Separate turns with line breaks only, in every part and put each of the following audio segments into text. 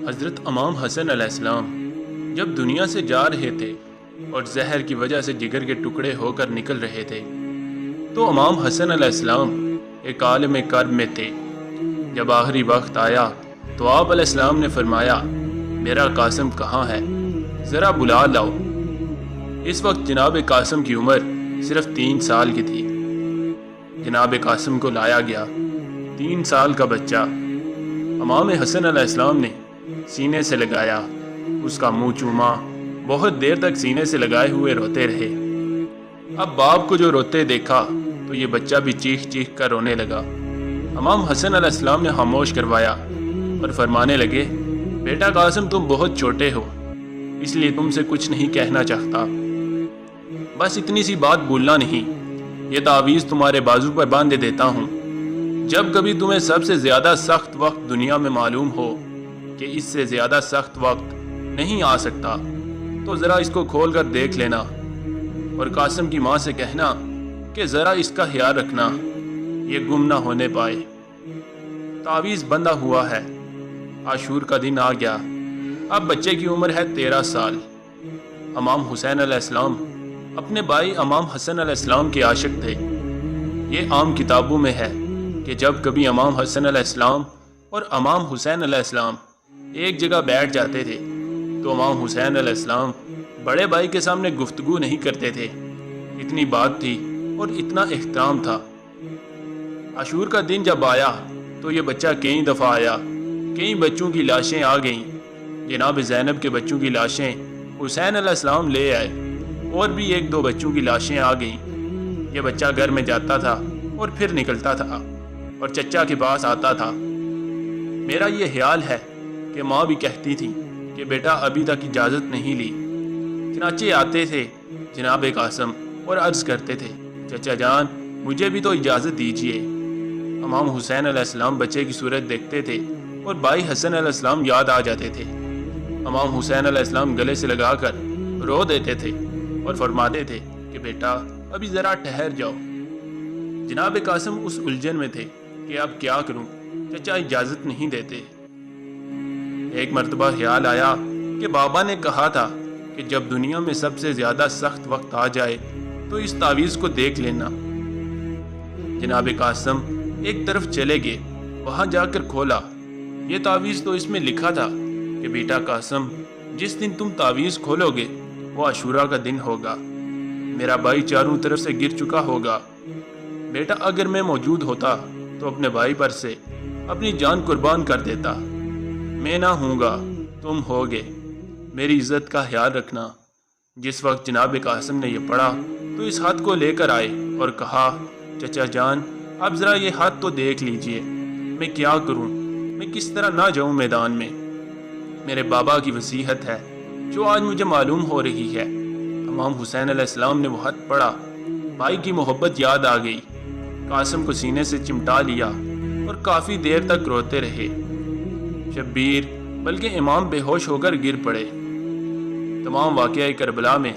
حضرت امام حسن علیہ السلام جب دنیا سے جا رہے تھے اور زہر کی وجہ سے جگر کے ٹکڑے ہو کر نکل رہے تھے تو امام حسن علیہ السلام ایک عالم کرب میں تھے۔ جب آخری وقت آیا تو آپ علیہ السلام نے فرمایا، میرا قاسم کہاں ہے؟ ذرا بلا لاؤ۔ اس وقت جناب قاسم کی عمر صرف 3 سال کی تھی۔ جناب قاسم کو لایا گیا، 3 سال کا بچہ۔ امام حسن علیہ السلام نے سینے سے لگایا، اس کا منہ چوما، بہت دیر تک سینے سے لگائے ہوئے روتے رہے۔ اب باپ کو جو روتے دیکھا تو یہ بچہ بھی چیخ چیخ کر رونے لگا۔ امام حسن علیہ السلام نے خاموش کروایا اور فرمانے لگے، بیٹا قاسم تم بہت چھوٹے ہو، اس لیے تم سے کچھ نہیں کہنا چاہتا، بس اتنی سی بات بھولنا نہیں، یہ تعویذ تمہارے بازو پر باندھ دیتا ہوں۔ جب کبھی تمہیں سب سے زیادہ سخت وقت دنیا میں معلوم ہو کہ اس سے زیادہ سخت وقت نہیں آ سکتا تو ذرا اس کو کھول کر دیکھ لینا، اور قاسم کی ماں سے کہنا کہ ذرا اس کا خیال رکھنا، یہ گم نہ ہونے پائے۔ تعویذ بندھا ہوا ہے۔ عاشور کا دن آ گیا۔ اب بچے کی عمر ہے 13 سال۔ امام حسین علیہ السلام اپنے بھائی امام حسن علیہ السلام کے عاشق تھے۔ یہ عام کتابوں میں ہے کہ جب کبھی امام حسن علیہ السلام اور امام حسین علیہ السلام ایک جگہ بیٹھ جاتے تھے تو امام حسین علیہ السلام بڑے بھائی کے سامنے گفتگو نہیں کرتے تھے، اتنی بات تھی اور اتنا احترام تھا۔ عاشور کا دن جب آیا تو یہ بچہ کئی دفعہ آیا، کئی بچوں کی لاشیں آ گئیں۔ جناب زینب کے بچوں کی لاشیں حسین علیہ السلام لے آئے، اور بھی 1-2 بچوں کی لاشیں آ گئیں۔ یہ بچہ گھر میں جاتا تھا اور پھر نکلتا تھا اور چچا کے پاس آتا تھا۔ میرا یہ خیال ہے کہ ماں بھی کہتی تھی کہ بیٹا ابھی تک اجازت نہیں لی، چنانچہ آتے تھے جناب قاسم اور عرض کرتے تھے، چچا جان مجھے بھی تو اجازت دیجیے۔ امام حسین علیہ السلام بچے کی صورت دیکھتے تھے اور بھائی حسن علیہ السلام یاد آ جاتے تھے۔ امام حسین علیہ السلام گلے سے لگا کر رو دیتے تھے اور فرماتے تھے کہ بیٹا ابھی ذرا ٹھہر جاؤ۔ جناب قاسم اس الجھن میں تھے کہ اب کیا کروں، چچا اجازت نہیں دیتے۔ ایک مرتبہ خیال آیا کہ بابا نے کہا تھا کہ جب دنیا میں سب سے زیادہ سخت وقت آ جائے تو اس تعویذ کو دیکھ لینا۔ جناب قاسم ایک طرف چلے گئے، وہاں جا کر کھولا۔ یہ تعویذ تو اس میں لکھا تھا کہ بیٹا قاسم جس دن تم تعویذ کھولو گے وہ عاشورہ کا دن ہوگا، میرا بھائی چاروں طرف سے گر چکا ہوگا۔ بیٹا اگر میں موجود ہوتا تو اپنے بھائی پر سے اپنی جان قربان کر دیتا، میں نہ ہوں گا تم ہوگے، میری عزت کا خیال رکھنا۔ جس وقت جناب قاسم نے یہ پڑھا تو اس ہاتھ کو لے کر آئے اور کہا، چچا جان اب ذرا یہ ہاتھ تو دیکھ لیجئے، میں کیا کروں، میں کس طرح نہ جاؤں میدان میں، میرے بابا کی وصیت ہے جو آج مجھے معلوم ہو رہی ہے۔ امام حسین علیہ السلام نے وہ ہاتھ پڑھا، بھائی کی محبت یاد آ گئی، قاسم کو سینے سے چمٹا لیا اور کافی دیر تک روتے رہے۔ شبیر بلکہ امام بے ہوش ہو کر گر پڑے۔ تمام واقعہ کربلا میں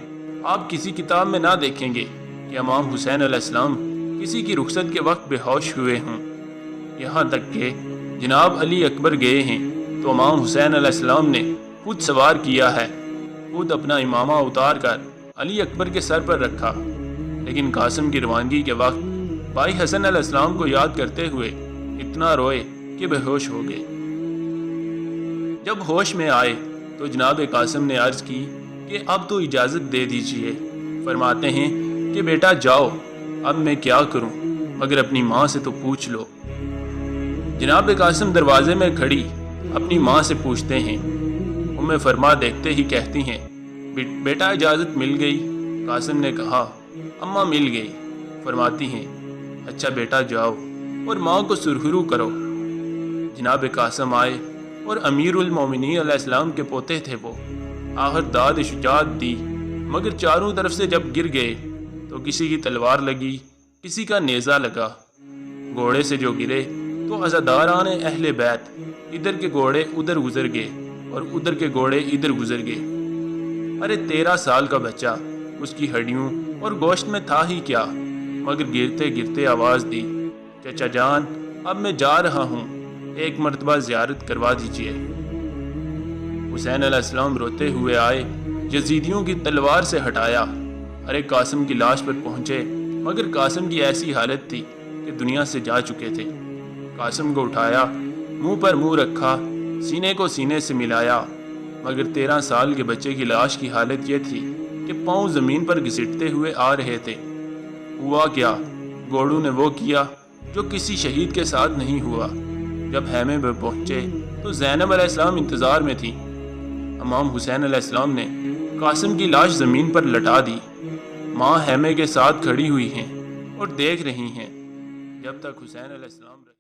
آپ کسی کتاب میں نہ دیکھیں گے کہ امام حسین علیہ السلام کسی کی رخصت کے وقت بے ہوش ہوئے ہوں۔ یہاں تک کہ جناب علی اکبر گئے ہیں تو امام حسین علیہ السلام نے خود سوار کیا ہے، خود اپنا امامہ اتار کر علی اکبر کے سر پر رکھا، لیکن قاسم کی روانگی کے وقت بھائی حسن علیہ السلام کو یاد کرتے ہوئے اتنا روئے کہ بے ہوش ہو گئے۔ جب ہوش میں آئے تو جناب قاسم نے عرض کی کہ اب تو اجازت دے دیجئے۔ فرماتے ہیں کہ بیٹا جاؤ، اب میں کیا کروں، مگر اپنی ماں سے تو پوچھ لو۔ جناب قاسم دروازے میں کھڑی اپنی ماں سے پوچھتے ہیں۔ فرما دیکھتے ہی کہتی ہیں، بیٹا اجازت مل گئی؟ قاسم نے کہا، اماں مل گئی۔ فرماتی ہیں، اچھا بیٹا جاؤ اور ماں کو سرخرو کرو۔ جناب قاسم آئے اور امیر المومنین علیہ السلام کے پوتے تھے وہ، آخر داد شجاعت دی، مگر چاروں طرف سے جب گر گئے تو کسی کی تلوار لگی، کسی کا نیزہ لگا۔ گھوڑے سے جو گرے تو عزاداران اہل بیت، ادھر کے گھوڑے ادھر گزر گئے اور ادھر کے گھوڑے ادھر گزر گئے۔ ارے 13 سال کا بچہ، اس کی ہڈیوں اور گوشت میں تھا ہی کیا، مگر گرتے گرتے آواز دی، چچا جان اب میں جا رہا ہوں، ایک مرتبہ زیارت کروا دیجئے۔ حسین علیہ السلام روتے ہوئے آئے، یزیدیوں کی تلوار سے ہٹایا، ارے قاسم کی لاش پر پہنچے، مگر قاسم کی ایسی حالت تھی کہ دنیا سے جا چکے تھے۔ قاسم کو اٹھایا، منہ پر منہ رکھا، سینے کو سینے سے ملایا، مگر 13 سال کے بچے کی لاش کی حالت یہ تھی کہ پاؤں زمین پر گھسٹتے ہوئے آ رہے تھے۔ ہوا کیا؟ گوڑو نے وہ کیا جو کسی شہید کے ساتھ نہیں ہوا۔ جب خیمے میں پہنچے تو زینب علیہ السلام انتظار میں تھی۔ امام حسین علیہ السلام نے قاسم کی لاش زمین پر لٹا دی۔ ماں خیمے کے ساتھ کھڑی ہوئی ہیں اور دیکھ رہی ہیں جب تک حسین علیہ السلام